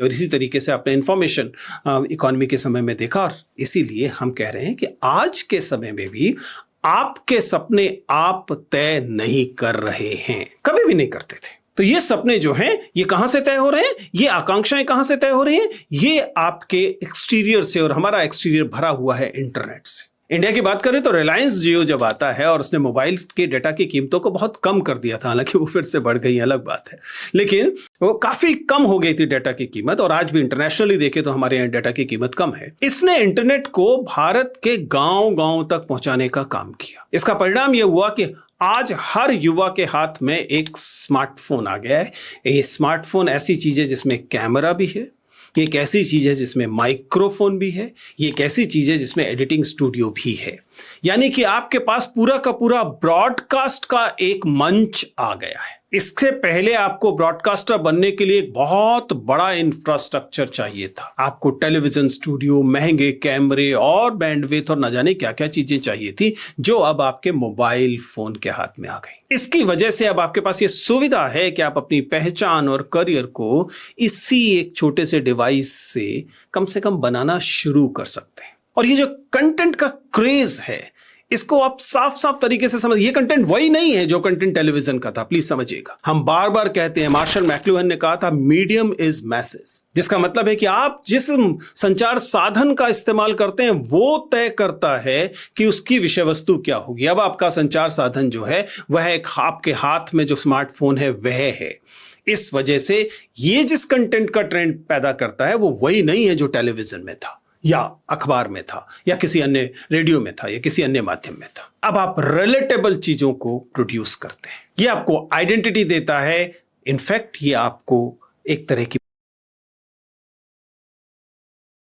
और इसी तरीके से आपने इंफॉर्मेशन इकोनॉमी के समय में देखा, और इसीलिए हम कह रहे हैं कि आज के समय में भी आपके सपने आप तय नहीं कर रहे हैं, कभी भी नहीं करते थे। तो ये सपने जो हैं ये कहां से तय हो रहे हैं, ये आकांक्षाएं कहां से तय हो रही हैं? ये आपके एक्सटीरियर से, और हमारा एक्सटीरियर भरा हुआ है इंटरनेट से। इंडिया की बात करें तो रिलायंस जियो जब आता है और उसने मोबाइल के डेटा की कीमतों को बहुत कम कर दिया था, हालांकि वो फिर से बढ़ गई, अलग बात है, लेकिन वो काफी कम हो गई थी डेटा की कीमत, और आज भी इंटरनेशनली देखें तो हमारे यहाँ डेटा की कीमत कम है। इसने इंटरनेट को भारत के गांव-गांव तक पहुंचाने का काम किया। इसका परिणाम यह हुआ कि आज हर युवा के हाथ में एक स्मार्टफोन आ गया है। ये स्मार्टफोन ऐसी चीज है जिसमें कैमरा भी है, ये एक ऐसी चीज है जिसमें माइक्रोफोन भी है, ये एक ऐसी चीज है जिसमें एडिटिंग स्टूडियो भी है। यानी कि आपके पास पूरा का पूरा ब्रॉडकास्ट का एक मंच आ गया है। इससे पहले आपको ब्रॉडकास्टर बनने के लिए एक बहुत बड़ा इंफ्रास्ट्रक्चर चाहिए था। आपको टेलीविजन स्टूडियो, महंगे कैमरे और बैंडविड्थ और न जाने क्या क्या चीजें चाहिए थी, जो अब आपके मोबाइल फोन के हाथ में आ गई। इसकी वजह से अब आपके पास ये सुविधा है कि आप अपनी पहचान और करियर को इसी एक छोटे से डिवाइस से कम बनाना शुरू कर सकते हैं। और ये जो कंटेंट का क्रेज है, इसको आप साफ साफ तरीके से समझ, ये कंटेंट वही नहीं है जो कंटेंट टेलीविजन का था, प्लीज समझिएगा। हम बार बार कहते हैं, मार्शल मैक्लुहन ने कहा था, मीडियम इज मैसेज, जिसका मतलब है कि आप जिस संचार साधन का इस्तेमाल करते हैं वो तय करता है कि उसकी विषय वस्तु क्या होगी। अब आपका संचार साधन जो है वह एक आपके हाथ में जो स्मार्टफोन है वह है। इस वजह से ये जिस कंटेंट का ट्रेंड पैदा करता है वो वही नहीं है जो टेलीविजन में था या अखबार में था या किसी अन्य रेडियो में था या किसी अन्य माध्यम में था। अब आप रिलेटेबल चीजों को प्रोड्यूस करते हैं, ये आपको आइडेंटिटी देता है। इनफैक्ट ये आपको एक तरह की